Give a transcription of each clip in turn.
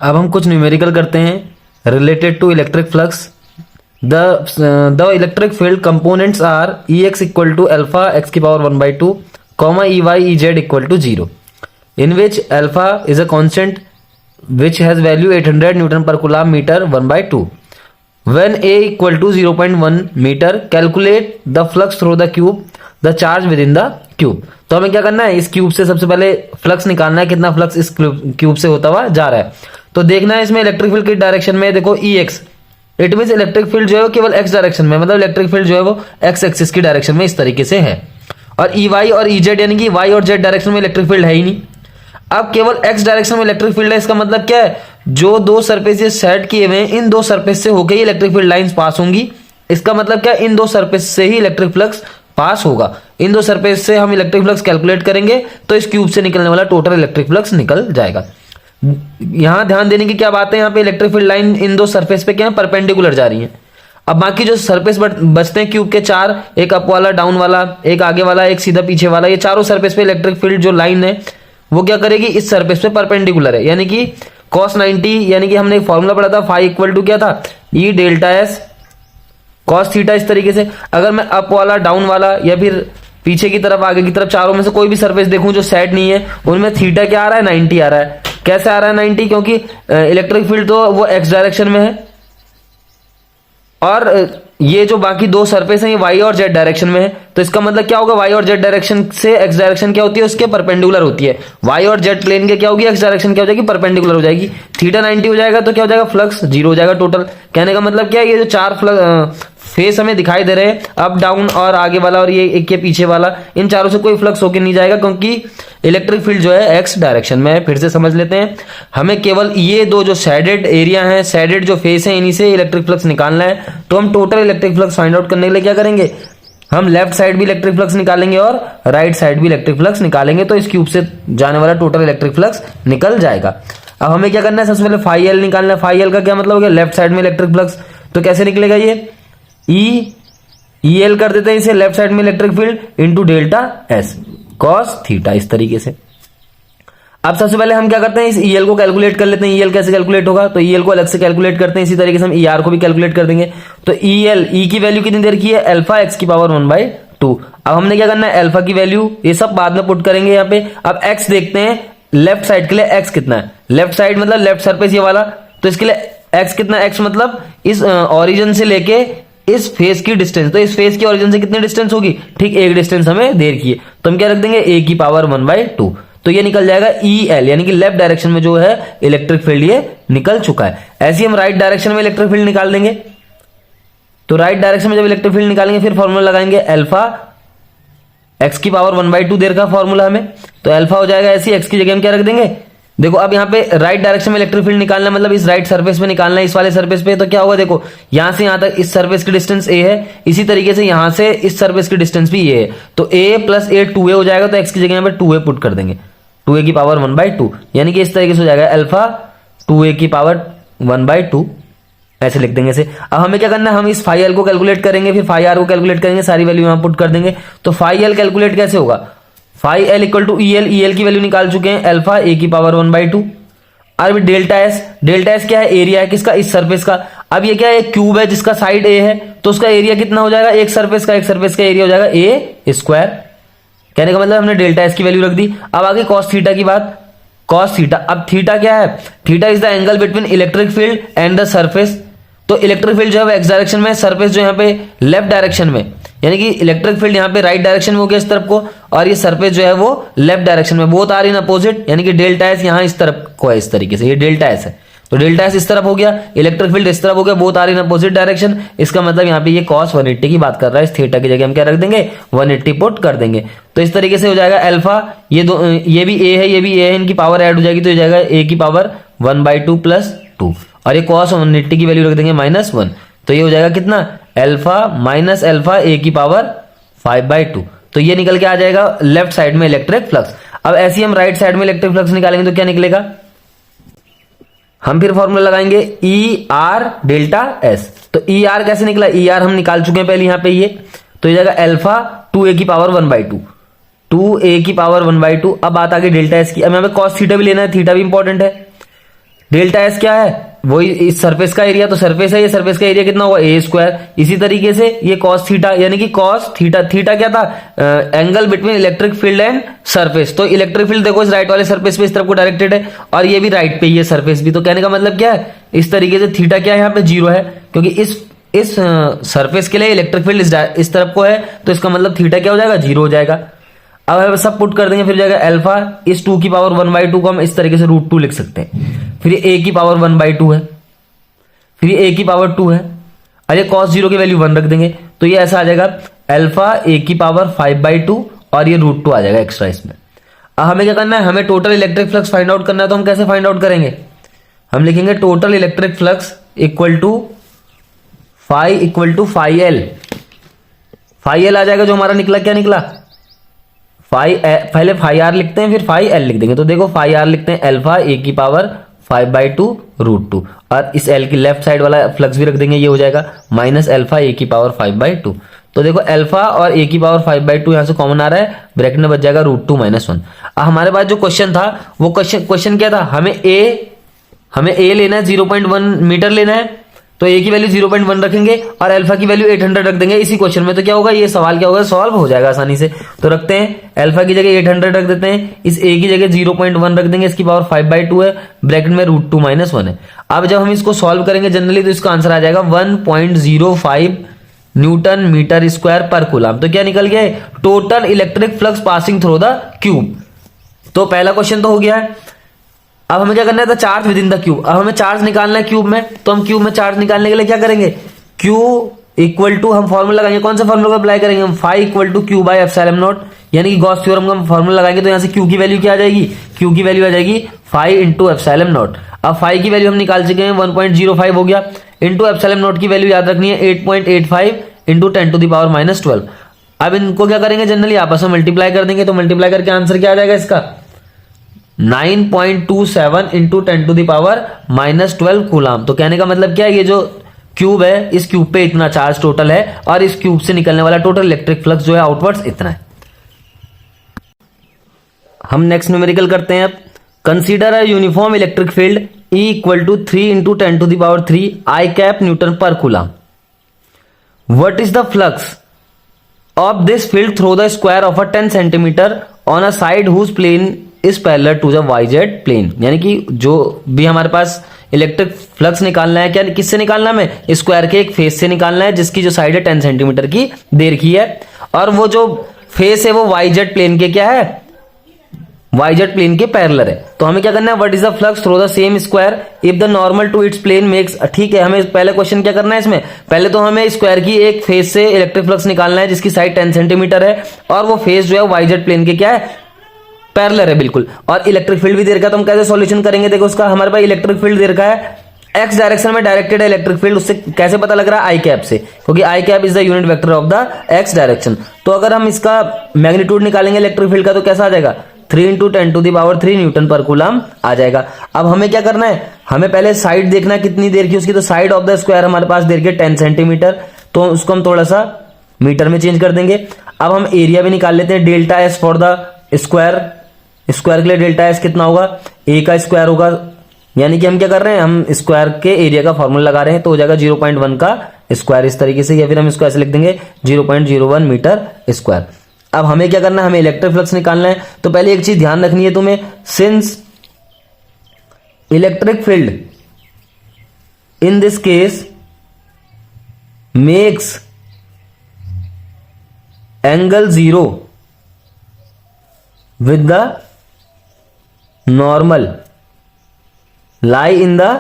अब हम कुछ न्यूमेरिकल करते हैं related to electric flux. The electric field components are E x equal to alpha x की power 1/2 comma E y E z equal to 0 in which alpha is a constant which has value 800 Newton per coulomb meter 1/2. When A equal to 0.1 meter, calculate the flux through the cube, the charge within the cube. तो हमें क्या करना है, इस cube से सबसे पहले flux निकालना है, कितना फ्लक्स इस क्यूब से होता हुआ जा रहा है। तो देखना है इसमें इलेक्ट्रिक फील्ड की डायरेक्शन में, देखो E x, it mean electric field जो है वो केवल एक्स डायरेक्शन में, मतलब इलेक्ट्रिक फील्ड जो है वो एक्स एक्सिस की डायरेक्शन में इस तरीके से है। और ई वाई और ई जेड यानी कि वाई और जेड डायरेक्शन में इलेक्ट्रिक फील्ड है ही नहीं। अब केवल एक्स डायरेक्शन में इलेक्ट्रिक फील्ड है, इसका मतलब क्या है, जो दो सरफेस ये सेट किए हुए हैं इन दो सरफेस से होकर ही इलेक्ट्रिक फील्ड लाइंस पास होंगी। इसका मतलब क्या, इन दो सरफेस से ही इलेक्ट्रिक फ्लक्स पास होगा। इन दो सरफेस से हम इलेक्ट्रिक फ्लक्स कैलकुलेट करेंगे तो इस क्यूब से निकलने वाला टोटल इलेक्ट्रिक फ्लक्स निकल जाएगा। यहां ध्यान देने की क्या बात है, यहाँ पे इलेक्ट्रिक फील्ड लाइन इन दो सरफेस पे क्या है, परपेंडिकुलर जा रही है। अब बाकी जो सरफेस बचते हैं क्यूब के चार, एक अप वाला, डाउन वाला, एक आगे वाला, एक सीधा पीछे वाला, ये चारों सरफेस पे इलेक्ट्रिक फील्ड जो लाइन है वो क्या करेगी, इस सरफेस पे परपेंडिकुलर है। यानी कि cos 90, यानी कि हमने एक फॉर्मूला पढ़ा था फाई इक्वल टू क्या था, ई डेल्टा एस cos थीटा। इस तरीके से अगर मैं अप वाला, डाउन वाला या फिर पीछे की तरफ, आगे की तरफ, चारों में से कोई भी सरफेस देखूं जो सेट नहीं है, उनमें थीटा क्या आ रहा है, 90 आ रहा है। कैसे आ रहा है 90, क्योंकि इलेक्ट्रिक फील्ड तो वो एक्स डायरेक्शन में है और ये जो बाकी दो सरफेस हैं ये वाई और जेड डायरेक्शन में है। तो इसका मतलब क्या होगा, वाई और जेड डायरेक्शन से एक्स डायरेक्शन क्या होती है, उसके परपेंडिकुलर होती है। वाई और जेड प्लेन के क्या होगी, एक्स डायरेक्शन क्या हो जाएगी, परपेंडिकुलर हो जाएगी। थीटा 90 हो जाएगा तो क्या हो जाएगा, फ्लक्स 0 हो जाएगा टोटल। कहने का मतलब क्या है, ये जो चार फेस हमें दिखाई दे रहे हैं, अप डाउन और आगे वाला और ये एक के पीछे वाला, इन चारों से कोई फ्लक्स होके नहीं जाएगा क्योंकि इलेक्ट्रिक फील्ड जो है एक्स डायरेक्शन में है। फिर से समझ लेते हैं, हमें केवल ये दो जो शेडेड एरिया हैं, शेडेड जो फेस हैं, इन्हीं से इलेक्ट्रिक फ्लक्स निकालना है। तो हम total electric flux find out करने के लिए क्या करेंगे, हम लेफ्ट साइड भी इलेक्ट्रिक फ्लक्स निकालेंगे और राइट साइड भी इलेक्ट्रिक फ्लक्स निकालेंगे। तो इस क्यूब से जाने वाला टोटल इलेक्ट्रिक फ्लक्स निकल जाएगा। अब हमें क्या करना है, सबसे पहले फाई एल निकालना है। फाई एल का क्या मतलब हो गया, लेफ्ट साइड में इलेक्ट्रिक फ्लक्स। तो कैसे निकलेगा, ये ई एल कर देते हैं इसे, लेफ्ट साइड में electric field into delta S cos theta, इस तरीके से। अब सबसे पहले हम क्या करते हैं, इस ई एल को कैलकुलेट कर लेते हैं। ई एल कैसे कैलकुलेट होगा, तो ई एल को अलग से कैलकुलेट करते हैं, इसी तरीके से हम ई आर को भी कैलकुलेट कर देंगे। तो ई एल, ई की वैल्यू कितनी देर की है, अल्फा एक्स की पावर 1/2। अब हमने क्या करना है, अल्फा की वैल्यू ये सब बाद में पुट करेंगे यहाँ पे। अब एक्स देखते हैं लेफ्ट साइड के लिए, एक्स कितना है, लेफ्ट साइड मतलब लेफ्ट सरफेस ये वाला, तो इसके लिए एक्स कितना, एक्स मतलब इस ओरिजिन से लेके इस फेस की डिस्टेंस। तो इस फेस की ओरिजिन से कितनी डिस्टेंस होगी, ठीक एक डिस्टेंस हमें देर की है, तो हम क्या रख देंगे, ए की पावर 1/2। तो ये निकल जाएगा ई एल, यानी कि लेफ्ट डायरेक्शन में जो है इलेक्ट्रिक फील्ड ये निकल चुका है। ऐसे ही हम राइट डायरेक्शन में इलेक्ट्रिक फील्ड निकाल देंगे। तो राइट डायरेक्शन में जब इलेक्ट्रिक फील्ड निकालेंगे फिर फॉर्मूला लगाएंगे, अल्फा एक्स की पावर 1/2 देर का फॉर्मूला हमें। तो अल्फा हो जाएगा ऐसी, एक्स की जगह हम क्या रख देंगे, देखो अब यहाँ पे राइट डायरेक्शन में इलेक्ट्रिक फील्ड निकालना मतलब इस राइट सरफेस पे निकालना है, इस वाले सरफेस पे। तो क्या होगा, देखो यहां से यहां तक इस सरफेस की डिस्टेंस ए है, इसी तरीके से यहां से इस सरफेस की डिस्टेंस भी ये है। तो a प्लस ए 2a हो जाएगा, तो x की जगह यहाँ पे 2a पुट कर देंगे, 2a की पावर 1/2, यानी कि इस तरीके से हो जाएगा अल्फा 2a की पावर 1/2, ऐसे लिख देंगे इसे। अब हमें क्या करना है, हम इस फाई एल को कैलकुलेट करेंगे, फिर फाई आर को कैलकुलेट करेंगे, सारी वैल्यू यहां पुट कर देंगे। तो फाई एल कैलकुलेट कैसे होगा, phi L equal to E L की वैल्यू निकाल चुके हैं, अल्फा ए की पावर 1/2। अब डेल्टा एस, डेल्टा एस क्या है, एरिया है किसका, इस सरफेस का। अब ये क्या है, क्यूब है जिसका साइड ए है, तो उसका एरिया कितना हो जाएगा, एक सरफेस का एरिया हो जाएगा ए स्क्वायर। कहने का मतलब हमने डेल्टा एस की वैल्यू रख दी। अब आगे कॉस थीटा की बात, कॉस थीटा। अब थीटा क्या है, theta is the angle between electric field and the surface. तो इलेक्ट्रिक फील्ड जो है वो एक्स डायरेक्शन में, सरफेस जो यहाँ पे लेफ्ट डायरेक्शन में, यानी कि इलेक्ट्रिक फील्ड यहाँ पे राइट डायरेक्शन में हो गया इस तरफ को, और ये सरफेस जो है वो लेफ्ट डायरेक्शन में, बोथ आर इन अपोजिट, यानी कि डेल्टा एस यहाँ इस तरफ को है, इस तरीके से ये डेल्टा एस है। तो डेल्टा एस इस तरफ हो गया, इलेक्ट्रिक फील्ड इस तरफ हो गया, both are in opposite direction. इसका मतलब यहाँ पे ये cos 180 की बात कर रहा है, इस थीटा की जगह हम क्या रख देंगे, 180 पुट कर देंगे। तो इस तरीके से हो जाएगा अल्फा, ये भी a है, ये भी a है, इनकी पावर ऐड हो जाएगी, तो हो जाएगा a की पावर 1/2 प्लस 2, और ये cos 180 की वैल्यू रख देंगे -1। तो ये हो जाएगा कितना, अल्फा माइनस अल्फा ए की पावर 5/2। तो ये निकल के आ जाएगा लेफ्ट साइड में इलेक्ट्रिक फ्लक्स। अब ऐसे ही हम राइट साइड में इलेक्ट्रिक फ्लक्स निकालेंगे तो क्या निकलेगा, हम फिर फॉर्मूला लगाएंगे ई आर डेल्टा एस। तो ई आर कैसे निकला, ई आर हम निकाल चुके हैं पहले यहाँ पे ये, तो ये जाएगा अल्फा 2a की पावर 1/2, 2a की पावर 1/2। अब बात आ गई डेल्टा एस की। अब यहाँ पे कॉस थीटा भी लेना है, थीटा भी इंपॉर्टेंट है। डेल्टा एस क्या है, वही इस सरफेस का एरिया, तो सरफेस है ये, सरफेस का एरिया कितना होगा ए स्क्वायर। इसी तरीके से ये कॉस थीटा, यानी कि कॉस थीटा, थीटा क्या था, angle between electric field and surface. तो इलेक्ट्रिक फील्ड देखो इस राइट वाले सरफेस पे इस तरफ को डायरेक्टेड है, और ये भी राइट पे ही है सरफेस भी। तो कहने का मतलब क्या है, इस तरीके से थीटा क्या है यहाँ पे 0 है, क्योंकि इस सरफेस के लिए इलेक्ट्रिक फील्ड इस तरफ को है, तो इसका मतलब थीटा क्या हो जाएगा, 0 हो जाएगा। अब सब पुट कर देंगे, फिर जाएगा अल्फा, इस 2 की पावर 1/2 को हम इस तरीके से √2 लिख सकते हैं। फिर ये a की पावर 1/2 है, फिर ये a की पावर 2 है, अरे cos 0 की वैल्यू 1 रख देंगे, तो ये ऐसा आ जाएगा अल्फा a की पावर 5/2 और ये √2 आ जाएगा एक्स्ट्रा इसमें। अब हमें क्या करना है, हमें total electric flux find out करना है। तो हम कैसे फाइंड आउट करेंगे, हम लिखेंगे total electric flux equal to phi L. Phi L आ जाएगा, जो हमारा निकला क्या निकला, पहले फाई आर लिखते हैं फिर फाई एल लिख देंगे। तो देखो फाई आर लिखते हैं अल्फा a की पावर 5/2 √2, और इस एल की लेफ्ट साइड वाला फ्लक्स भी रख देंगे, ये हो जाएगा माइनस अल्फा a की पावर 5/2। तो देखो अल्फा और a की पावर 5/2 यहां से कॉमन आ रहा है, ब्रैकेट में बच जाएगा √2 - 1। अब हमारे पास जो क्वेश्चन था वो क्वेश्चन क्या था, हमें a लेना है, 0.1 मीटर लेना है, तो a की वैल्यू 0.1 रखेंगे और अल्फा की वैल्यू 800 रख देंगे इसी क्वेश्चन में। तो क्या होगा, ये सवाल क्या होगा, सॉल्व हो जाएगा आसानी से। तो रखते हैं अल्फा की जगह 800 रख देते हैं, इस a की जगह 0.1 रख देंगे, इसकी पावर 5/2 है, ब्रैकेट में √2 - 1 है। अब जब हम इसको सॉल्व करेंगे जनरली, तो इसका आंसर आ जाएगा 1.05 Newton metre square per coulomb. तो क्या निकल गया, total electric flux passing through the cube. तो पहला क्वेश्चन तो हो गया है। अब हमें क्या करना है, charge with in the cube. अब हमें चार्ज निकालना है क्यूब में, तो हम क्यूब में चार्ज निकालने के लिए क्या करेंगे, Q इक्वल टू, हम फॉर्मूला लगाएंगे, कौन सा फॉर्मूला अप्लाई करेंगे हम, phi equal to Q by epsilon naught, यानी कि गॉस थ्योरम का हम फॉर्मूला लगाएंगे। तो यहां से Q की वैल्यू क्या आ जाएगी, Q की वैल्यू आ जाएगी फाई इंटू एप्सिलॉन नॉट। अब फाई की वैल्यू हम निकाल चुके हैं, 1.05 हो गया, इंटू एप्सिलॉन नॉट की वैल्यू याद रखनी है 8.85 इंटू 10⁻⁻12। अब इनको क्या करेंगे, जनरली आपस में मल्टीप्लाई कर देंगे, तो मल्टीप्लाई करके आंसर क्या आ जाएगा इसका, 9.27 इंटू 10⁻⁻12 कूलम। तो कहने का मतलब क्या है, ये जो क्यूब है, इस क्यूब पे इतना चार्ज टोटल है, और इस क्यूब से निकलने वाला टोटल इलेक्ट्रिक फ्लक्स जो है आउटवर्ड्स इतना है। हम नेक्स्ट न्यूमेरिकल करते हैं अब। Consider a uniform electric field E equal to 3 into 10⁻³ I cap newton per coulomb. What is the flux of this field through the square of a 10 centimetre on a side whose plane is parallel to the YZ plane. यानी कि जो भी हमारे पास electric flux निकालना है, क्या किससे निकालना है, हमें स्क्वायर के एक फेस से निकालना है, जिसकी जो साइड है 10 सेंटीमीटर की देर की है, और वो जो फेस है वो YZ प्लेन के क्या है, YZ प्लेन के पैरेलल है। तो हमें क्या करना है, what is the flux through the same square if the normal to its plane makes, ठीक है, हमें पहले क्वेश्चन क्या करना है इसमें, पहले तो हमें स्क्वायर की एक फेस से इलेक्ट्रिक फ्लक्स निकालना है जिसकी साइड 10 सेंटीमीटर है, और वो फेस जो है YZ प्लेन के क्या है, पैरेलल है बिल्कुल, और इलेक्ट्रिक फील्ड भी दे रखा है। तो हम कैसे सॉल्यूशन करेंगे, देखो उसका हमारे पास इलेक्ट्रिक फील्ड दे रखा है, एक्स डायरेक्शन में डायरेक्टेड है इलेक्ट्रिक फील्ड, उससे कैसे पता लग रहा है, आई कैप से, क्योंकि I cap is the unit vector of the x direction. तो अगर हम इसका मैग्नीट्यूड निकालेंगे इलेक्ट्रिक फील्ड का, तो कैसा आ जाएगा, 3 इंटू 10⁻³ न्यूटन पर कूलम आ जाएगा। अब हमें क्या करना है, हमें पहले साइड देखना कितनी देर की उसकी, तो साइड ऑफ द स्क्वायर हमारे पास देर के 10 सेंटीमीटर, तो उसको हम थोड़ा सा मीटर में चेंज कर देंगे। अब हम एरिया भी निकाल लेते हैं, delta S for the square, square के लिए डेल्टा एस कितना होगा, ए का स्क्वायर होगा, यानी कि हम क्या कर रहे हैं, हम स्क्वायर के एरिया का फॉर्मूला लगा रहे हैं, तो हो जाएगा 0.1 का स्क्वायर इस तरीके से, या फिर हम इसको ऐसे लिख देंगे 0.01 मीटर स्क्वायर। अब हमें क्या करना है, हमें इलेक्ट्रिक फ्लक्स निकालना है। तो पहले एक चीज ध्यान रखनी है तुम्हें, since electric field in this case makes angle 0 with the normal lie in the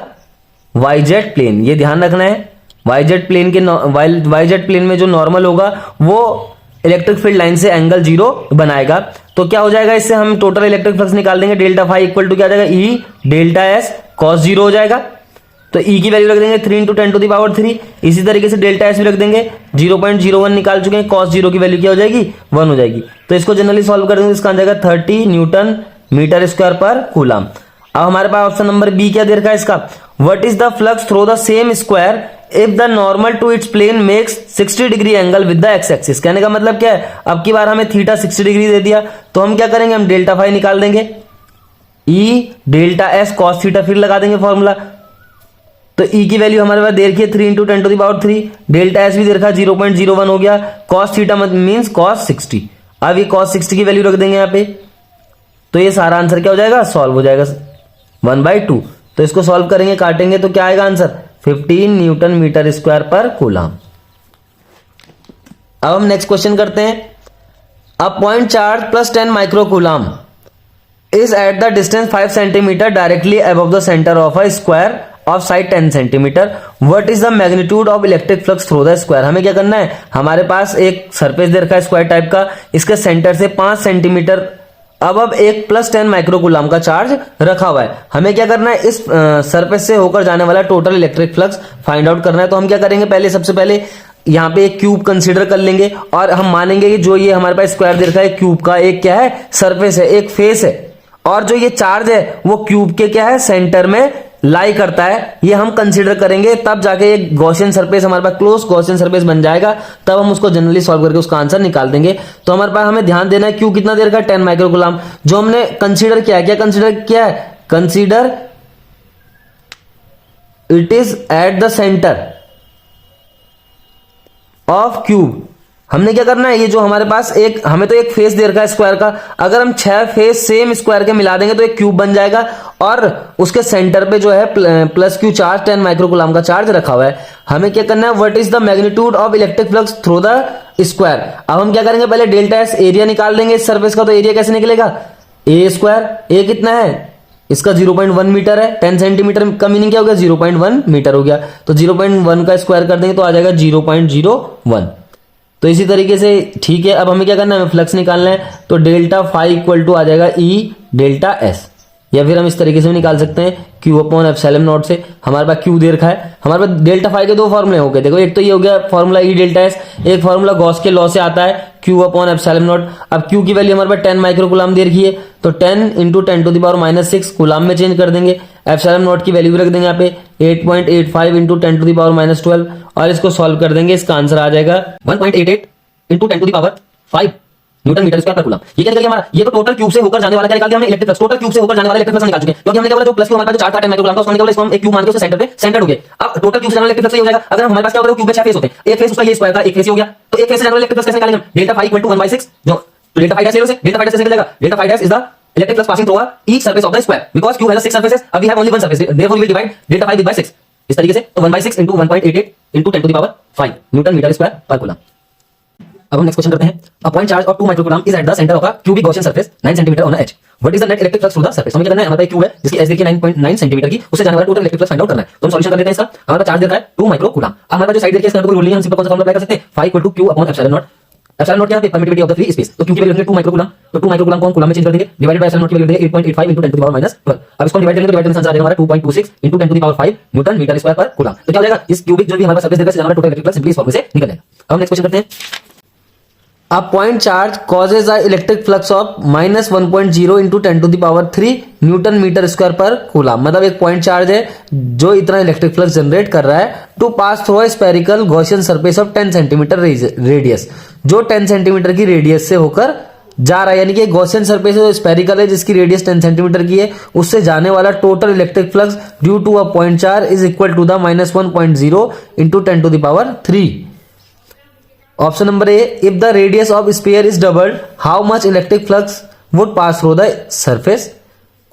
YZ plane, ये ध्यान रखना है, YZ प्लेन के YZ प्लेन में जो नॉर्मल होगा वो इलेक्ट्रिक फील्ड लाइन से एंगल 0 बनाएगा। तो क्या हो जाएगा, इससे हम टोटल इलेक्ट्रिक फ्लक्स निकाल देंगे, डेल्टा फाई इक्वल टू क्या आ जाएगा, E डेल्टा S cos 0 हो जाएगा। तो E की वैल्यू रख देंगे 3 इंटू 10⁻³, इसी तरीके से डेल्टा एस भी रख देंगे, 0.01 निकाल चुके हैं, cos 0 की वैल्यू क्या हो जाएगी, 1 हो जाएगी। तो इसको जनरली सॉल्व कर देंगे, इसका आ जाएगा 30 Newton metre square per coulomb. अब हमारे पास ऑप्शन नंबर बी क्या दे रखा है इसका, what is the flux through the same square if the normal to its plane makes 60 degree angle with the X axis. कहने का मतलब क्या है, अब की बार हमें थीटा 60 डिग्री दे दिया, तो हम क्या करेंगे, हम डेल्टा फाई निकाल देंगे, ई डेल्टा एस कॉस थीटा, फिर लगा देंगे फॉर्मूला। तो ई की वैल्यू हमारे पास दे रखी है 3 इंटू 10⁻3, डेल्टा एस भी दे रखा है 0.01 हो गया, कॉस थीटा मीन्स कॉस 60। अब ये कॉस 60 की वैल्यू रख देंगे यहाँ पे, तो ये सारा आंसर क्या हो जाएगा, सॉल्व हो जाएगा 1/2। तो इसको सॉल्व करेंगे, काटेंगे तो क्या आएगा answer, 15 Newton metre square per coulomb. अब हम नेक्स्ट क्वेश्चन करते हैं। A point charge plus 10 micro coulomb is at the distance 5 centimeter directly above the center of a square of side 10 centimeter. What is the magnitude of electric flux through the square? हमें क्या करना है, हमारे पास एक surface दे रखा है square type का, इसके सेंटर से 5 सेंटीमीटर अब एक प्लस 10 माइक्रोकूलम का चार्ज रखा हुआ है। हमें क्या करना है, इस सरफेस से होकर जाने वाला total electric flux find out करना है। तो हम क्या करेंगे, पहले सबसे पहले यहाँ पे एक क्यूब कंसीडर कर लेंगे और हम मानेंगे कि जो ये हमारे पास स्क्वायर दे रखा है क्यूब का, एक क्या है, सरफेस है, एक फेस है, और जो ये चार्ज है वो क्यूब के क्या है, सेंटर में लाई करता है। ये हम कंसीडर करेंगे, तब जाके एक गॉसियन सरफेस हमारे पास क्लोज गॉसियन सरफेस बन जाएगा, तब हम उसको जनरली सॉल्व करके उसका आंसर निकाल देंगे। तो हमारे पास हमें ध्यान देना है क्यू कितना देर का, 10 माइक्रोकूलम। जो हमने कंसीडर किया है, क्या कंसीडर किया है, consider it is at the centre of cube. हमने क्या करना है, ये जो हमारे पास एक, हमें तो एक फेस दे रखा है स्क्वायर का, अगर हम 6 फेस सेम स्क्वायर के मिला देंगे तो एक क्यूब बन जाएगा, और उसके सेंटर पे जो है प्लस क्यू चार्ज 10 माइक्रोकूलम का चार्ज रखा हुआ है। हमें क्या करना है, what is the magnitude of electric flux through the square. अब हम क्या करेंगे, पहले डेल्टा एस एरिया निकाल लेंगे इस सर्फेस का। तो एरिया कैसे निकलेगा, ए स्क्वायर, ए कितना है इसका 0.1 मीटर है, 10 सेंटीमीटर का मीनिंग क्या हो गया, 0.1 मीटर हो गया। तो 0.1 का स्क्वायर कर देंगे तो आ जाएगा 0.01। तो इसी तरीके से ठीक है। अब हमें क्या करना है, हमें फ्लक्स निकालना है। तो डेल्टा फाई इक्वल टू आ जाएगा ई डेल्टा एस, या फिर हम इस तरीके से भी निकाल सकते हैं क्यू अपॉन एप्सिलॉन नॉट से। हमारे पास क्यू दे रखा है, हमारे पास डेल्टा फाई के दो फॉर्मूले हो गए, देखो एक तो ये हो गया फॉर्मूला ई डेल्टा एस, एक फॉर्मूला गॉस के लॉ से आता है क्यू अपॉन एप्सिलॉन नॉट। अब क्यू की वैल्यू हमारे पास 10 माइक्रोकूलम दे रखी है, तो 10 इंटू 10⁻⁻6 कूलम में चेंज कर देंगे। एप्सिलॉन नॉट की वैल्यू रख देंगे यहाँ पे 8.85 इंटू 10⁻12, और इसको सॉल्व कर देंगे, इसका आंसर आ जाएगा 1.88 into 10⁵ newton metre square per coulomb. ये क्या निकल गया हमारा, ये तो टोटल क्यूब से होकर जाने वाला क्या निकाल दिया हमने, इलेक्ट्रिक फ्लक्स। टोटल क्यूब से होकर जाने वाला इलेक्ट्रिक फ्लक्स निकाल चुके हैं, क्योंकि हमने क्या बोला, जो प्लस क्यू हमारे पास जो चार्ज था 10 माइक्रोकूलम का, उसको हमने क्या बोला, इसको हम एक क्यूब मान के उसके सेंटर पे सेंटर हो गए। अब टोटल क्यूब से जाने वाला इलेक्ट्रिक फ्लक्स हो जाएगा। अगर हमारे पास क्या होता है, क्यूब में 6 फेस होते हैं, एक फेस उसका ये स्क्वायर का एक फेस हो गया, तो एक फेस से जाने वाला इलेक्ट्रिक फ्लक्स कैसे निकालेंगे हम, डेल्टा फाई इक्वल टू 1/6, जो डेल्टा फाई डैश ले लो, डेल्टा फाई डैश कैसे निकलेगा, delta phi dash is the electric flux passing through each surface of the square, because cube has 6 surfaces, अब we have only one surface, therefore we will divide delta phi by 6 इस तरीके से। तो 1/6 into 1.88 into 10⁵ newton metre square per coulomb. अब हम next question करते हैं। A point charge of 2 microcoulomb is at the centre of a cubic Gaussian surface 9 centimetre on edge. What is the net electric flux through the surface. हमें क्या करना है, हमारे पास cube है जिसकी एज देखिए 9.9 सेंटीमीटर की, उससे जाने वाला total electric flux find out करना है। तो हम सॉल्यूशन कर लेते हैं इसका। हमारे पास चार्ज दे रखा है 2 माइक्रोकूलम। अब हमारे पास जो साइड देखिए, इसका कोई रूल नहीं है, हम सिंपल कौन सा फॉर्मूला अप्लाई कर सकते हैं, phi equal to Q upon epsilon naught. Epsilon naught क्या है, permittivity of the free space. तो क्यू की वैल्यू रखते हैं 2 माइक्रोकूलम, तो 2 माइक्रोकूलम को हम कूलम में चेंज कर देंगे, डिवाइडेड बाय एप्सिलॉन नॉट की वैल्यू देंगे 8.85 इंटू 10⁻12। अब इसको डिवाइड करेंगे तो डिवाइड करने से आंसर आ जाएगा हमारा 2.26 into 10⁵ newton metre square per coulomb. तो क्या हो जाएगा, इस क्यूबिक जो भी हमारे पास सरफेस देखा, हमारा टोटल इलेक्ट्रिक फ्लक्स सिंपली इस फॉर्मूले से निकल जाएगा। अब नेक्स्ट क्वेश्चन करते हैं। A point charge causes a electric flux of -1.0 into 10⁻³ newton metre square per coulomb. मतलब एक पॉइंट चार्ज है जो इतना इलेक्ट्रिक फ्लक्स जनरेट कर रहा है to pass through a spherical Gaussian surface of 10 centimetre radius, जो 10 सेंटीमीटर की रेडियस से होकर जा रहा है। यानी कि गॉसियन सरफेस है, स्फेरिकल है, जिसकी रेडियस 10 सेंटीमीटर की है, उससे जाने वाला total electric flux due to a point charge is equal to the -1.0 into 10⁻³। Option number A, if the radius of sphere is doubled how much electric flux would pass through the surface.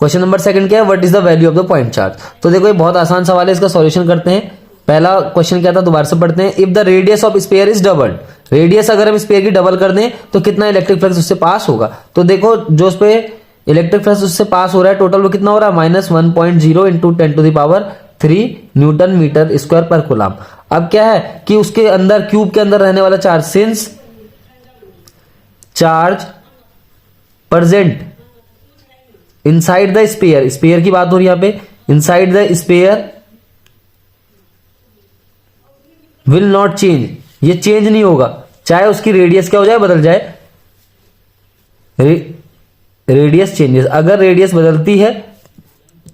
Question number second क्या है, what is the value of the point charge. तो देखो ये बहुत आसान सवाल है, इसका सॉल्यूशन करते हैं। पहला क्वेश्चन क्या था, दोबारा से पढ़ते हैं। If the radius of sphere is doubled, radius अगर हम स्फीयर की डबल कर दें तो कितना इलेक्ट्रिक फ्लक्स उससे पास होगा। तो देखो जो उस पे इलेक्ट्रिक फ्लक्स उससे पास हो रहा है टोटल वो कितना हो रहा है, -1.0 into 10⁻³ newton metre square per coulomb. अब क्या है कि उसके अंदर क्यूब के अंदर रहने वाला charge, since charge present inside the sphere, sphere की बात हो रही है यहां पे, inside the sphere will not change, ये चेंज नहीं होगा, चाहे उसकी रेडियस क्या हो जाए, बदल जाए, रेडियस चेंजेस। अगर रेडियस बदलती है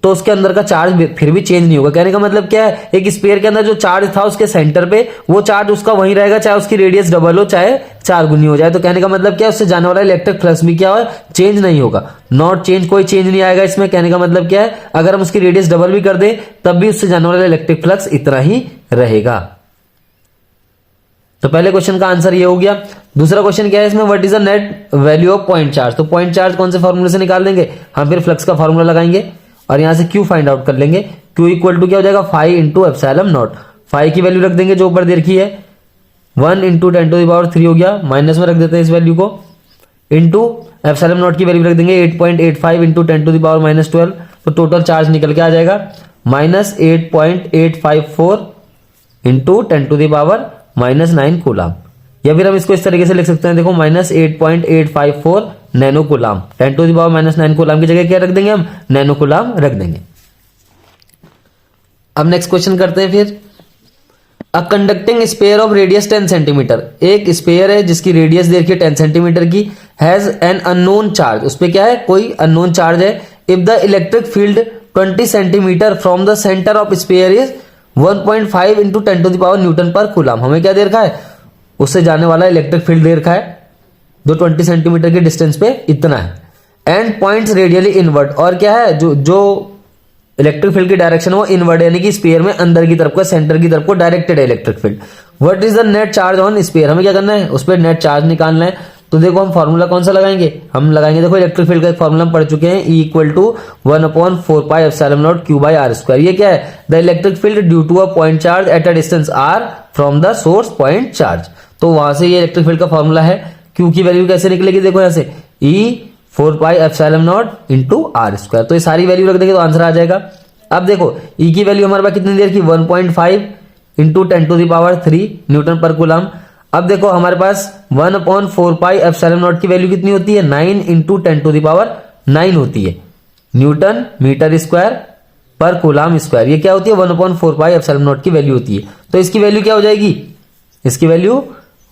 तो उसके अंदर का चार्ज फिर भी चेंज नहीं होगा। कहने का मतलब क्या है, एक स्फीयर के अंदर जो चार्ज था उसके सेंटर पे, वो चार्ज उसका वहीं रहेगा, चाहे उसकी रेडियस डबल हो चाहे 4 गुनी हो जाए। तो कहने का मतलब क्या है, उससे जाने वाला इलेक्ट्रिक फ्लक्स भी क्या है, चेंज नहीं होगा, नॉट चेंज, कोई चेंज नहीं आएगा इसमें। कहने का मतलब क्या है, अगर हम उसकी रेडियस डबल भी कर दें तब भी उससे जाने वाला इलेक्ट्रिक फ्लक्स इतना ही रहेगा। तो पहले क्वेश्चन का आंसर ये हो गया। दूसरा क्वेश्चन क्या है इसमें, what is the net value of point charge. तो पॉइंट चार्ज कौन से फॉर्मूले से निकाल देंगे हम, फिर फ्लक्स का फॉर्मूला लगाएंगे और यहां से क्यू फाइंड आउट कर लेंगे। क्यू इक्वल टू क्या हो जाएगा, 5 इंटू एप्सिलॉन नॉट। 5 की वैल्यू रख देंगे जो ऊपर दे रखी है, 1 इंटू 10⁻³ हो गया, माइनस में रख देते हैं इस वैल्यू को, इंटू एप्सिलॉन नॉट की वैल्यू रख देंगे 8.85 इंटू 10⁻12। तो टोटल चार्ज निकल के आ जाएगा -8.854 इंटू 10⁻⁻9 कूलाम। या फिर हम इसको इस तरीके से लिख सकते हैं, देखो -8.854 नैनो कूलाम। 10⁻⁻9 कूलाम की जगह क्या रख देंगे हम, नैनो कूलाम रख देंगे। अब नेक्स्ट क्वेश्चन करते हैं फिर। A conducting sphere of radius 10 centimetre, एक स्पेयर है जिसकी रेडियस दे रखी है 10 सेंटीमीटर की, हैज एन अननोन चार्ज, उस पे क्या है, कोई अननोन चार्ज है। If the electric field 20 centimetre from the centre of spare is 1.5 into 10⁻ Newton पर कूलाम। हमें क्या दे रखा है, उससे जाने वाला इलेक्ट्रिक फील्ड दे रखा है जो 20 सेंटीमीटर के डिस्टेंस पे इतना है। एंड पॉइंट्स रेडियली इनवर्ड, और क्या है, जो इलेक्ट्रिक फील्ड की डायरेक्शन वो इनवर्ड, यानी कि स्फीयर में अंदर की तरफ को, सेंटर की तरफ को डायरेक्टेड है electric field. What is the net charge on sphere, हमें क्या करना है, उस पर नेट चार्ज निकालना है। तो देखो हम फॉर्मूला कौन सा लगाएंगे, हम लगाएंगे, देखो इलेक्ट्रिक फील्ड का एक फॉर्मूला हम पढ़ चुके हैं, E इक्वल टू 1/4πε0 Q/r²। ये क्या है, the electric field due to a point charge at a distance r from the source point charge. तो वहां से ये इलेक्ट्रिक फील्ड का फॉर्मूला है। Q की वैल्यू कैसे निकलेगी, देखो यहां से E4πε0 इंटू r²। तो ये सारी वैल्यू रख देंगे तो आंसर आ जाएगा। अब देखो E की वैल्यू हमारे पास कितनी देर की, 1.5 इंटू 10⁻³ न्यूटन पर कूलाम। अब देखो हमारे पास 1/4πε0 की वैल्यू कितनी होती है, 9 इंटू 10⁻9 होती है, न्यूटन मीटर स्क्वायर पर कूलाम स्क्वायर। ये क्या होती है, 1/4πε0 की वैल्यू होती है। तो इसकी वैल्यू क्या हो जाएगी, इसकी वैल्यू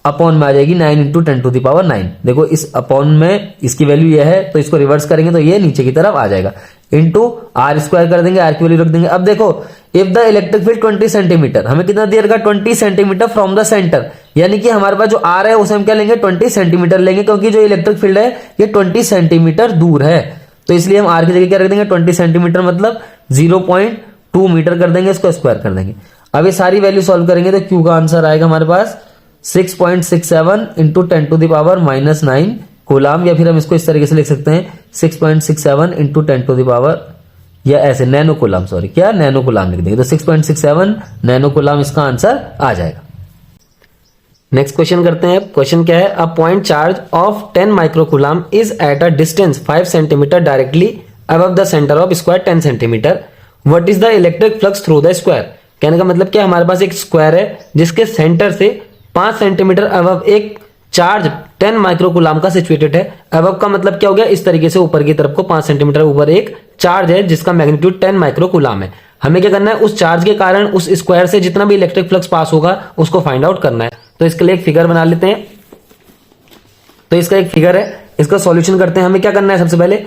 अपॉन में आ जाएगी 9 इंटू 10⁻9। देखो इस अपॉन में इसकी वैल्यू ये है, तो इसको रिवर्स करेंगे तो ये नीचे की तरफ आ जाएगा, इंटू r² कर देंगे, r की वैल्यू रख देंगे। अब देखो if the electric field 20 centimetre, हमें कितना दिया रखा, 20 सेंटीमीटर फ्रॉम द सेंटर, यानी कि हमारे पास जो r है उसे हम क्या लेंगे, 20 सेंटीमीटर लेंगे, क्योंकि जो इलेक्ट्रिक फील्ड है ये 20 सेंटीमीटर दूर है। तो इसलिए हम r की जगह क्या रख देंगे, 20 सेंटीमीटर मतलब 0.2 मीटर कर देंगे, इसको स्क्वायर कर देंगे। अब ये सारी वैल्यू सॉल्व करेंगे तो Q का आंसर आएगा हमारे पास 6.67 इंटू 10⁻⁻9 कूलाम। या फिर हम इसको इस तरीके से लिख सकते हैं 6.67 इंटू 10⁻, या ऐसे नैनो कूलाम, सॉरी क्या नैनो कूलाम लिख देंगे, तो 6.67 नैनो कूलाम इसका आंसर आ जाएगा। नेक्स्ट क्वेश्चन करते हैं। क्वेश्चन क्या है, अ point charge of 10 micro coulomb is eight a distance 5 centimetre directly above the centre of square 10 centimetre. What is the electric flux through the square. कहने का मतलब क्या, हमारे पास एक स्क्वायर है जिसके सेंटर से 5 सेंटीमीटर अबव एक चार्ज 10 माइक्रो कूलाम का सिचुएटेड है। अबव का मतलब क्या हो गया, इस तरीके से ऊपर की तरफ को 5 सेंटीमीटर ऊपर एक चार्ज है जिसका मैग्नीट्यूड 10 माइक्रो कूलाम है। हमें क्या करना है, उस चार्ज के कारण उस स्क्वायर से जितना भी इलेक्ट्रिक फ्लक्स पास होगा उसको फाइंड आउट करना है। तो इसके लिए एक फिगर बना लेते हैं। तो इसका एक फिगर है, इसका सॉल्यूशन करते हैं। हमें क्या करना है, सबसे पहले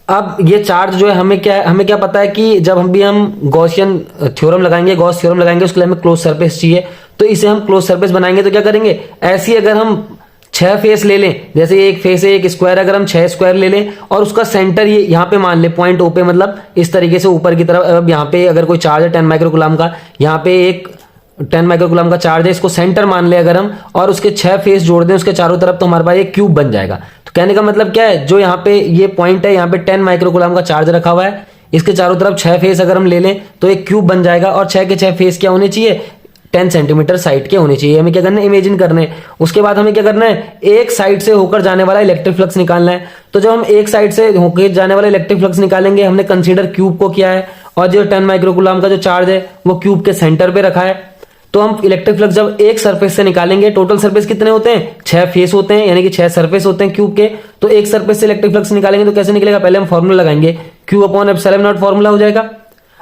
अब ये चार्ज जो है हमें क्या पता है कि जब हम गॉसियन थ्योरम लगाएंगे, गॉस थ्योरम लगाएंगे, उसके लिए हमें क्लोज सरफेस चाहिए। तो इसे हम क्लोज सरफेस बनाएंगे तो क्या करेंगे, ऐसी अगर हम 6 फेस ले लें, जैसे एक फेस है एक स्क्वायर, अगर हम 6 स्क्वायर ले लें और उसका सेंटर ये यहाँ पे मान ले पॉइंट ओ पे, मतलब इस तरीके से ऊपर की तरफ। अब यहाँ पे अगर कोई चार्ज है 10 माइक्रो कूलाम का, यहाँ पे एक 10 माइक्रो कूलाम का चार्ज है, इसको सेंटर मान ले अगर हम, और उसके 6 फेस जोड़ दें उसके चारों तरफ, तो हमारे पास एक क्यूब बन जाएगा। तो कहने का मतलब क्या है, जो यहाँ पे ये पॉइंट है, यहाँ पे 10 माइक्रो कूलाम का चार्ज रखा हुआ है, इसके चारों तरफ 6 फेस अगर हम ले लें तो एक क्यूब बन जाएगा। और 6 के 6 फेस क्या होने चाहिए, 10 सेंटीमीटर साइड के होने चाहिए। हमें क्या करना है, इमेजिन करना है। उसके बाद हमें क्या करना है, एक साइड से होकर जाने वाला इलेक्ट्रिक फ्लक्स निकालना है। तो जब हम एक साइड से होकर जाने वाला इलेक्ट्रिक फ्लक्स निकालेंगे, हमने कंसीडर क्यूब को किया है, और जो 10 माइक्रो कूलाम का जो चार्ज है वो क्यूब के सेंटर पे रखा है। तो हम इलेक्ट्रिक फ्लक्स जब एक सरफेस से निकालेंगे, टोटल सरफेस कितने होते हैं, 6 फेस होते हैं, यानी कि 6 सरफेस होते हैं क्यूब के। तो एक सरफेस से इलेक्ट्रिक फ्लक्स निकालेंगे तो कैसे निकलेगा, पहले हम फॉर्मूला लगाएंगे, Q/ε0 फॉर्मूला हो जाएगा।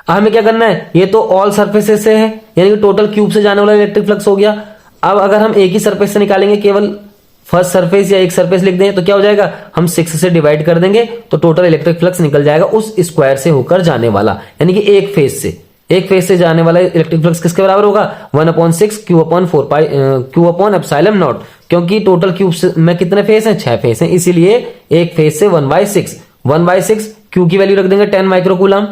हमें क्या करना है, ये तो ऑल सरफेसेस से है, यानी कि टोटल क्यूब से जाने वाला इलेक्ट्रिक फ्लक्स हो गया। अब अगर हम एक ही सरफेस से निकालेंगे, केवल फर्स्ट सरफेस या एक सरफेस लिख दें तो क्या हो जाएगा, हम 6 से डिवाइड कर देंगे तो टोटल इलेक्ट्रिक फ्लक्स निकल जाएगा उस स्क्वायर से होकर जाने वाला, यानी कि एक फेज से जाने वाला इलेक्ट्रिक फ्लक्स किसके बराबर होगा, 1/6 Q/4π क्योंकि टोटल क्यूब में कितने फेस हैं, 6 फेस हैं, इसीलिए एक फेज से 1/6 Q की वैल्यू रख देंगे 10 माइक्रोकूलम,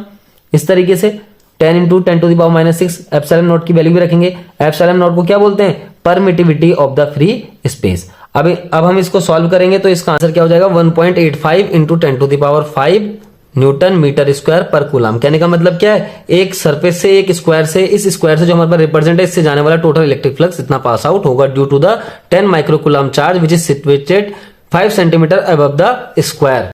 इस तरीके से 10 × 10⁻⁶ एप्सिलॉन नॉट की वैल्यू भी रखेंगे। एप्सिलॉन नॉट को क्या बोलते हैं, permittivity of the free space. अब हम इसको सॉल्व करेंगे तो इसका आंसर क्या हो जाएगा, 1.85 × 10⁵ newton metre square per coulomb. कहने का मतलब क्या है, एक सरफेस से एक स्क्वायर से, इस स्क्वायर से जो हमारे पास रिप्रेजेंट है, इससे जाने वाला टोटल इलेक्ट्रिक फ्लक्स इतना पास आउट होगा due to the 10 microcoulomb charge which is situated 5 centimetre above the square.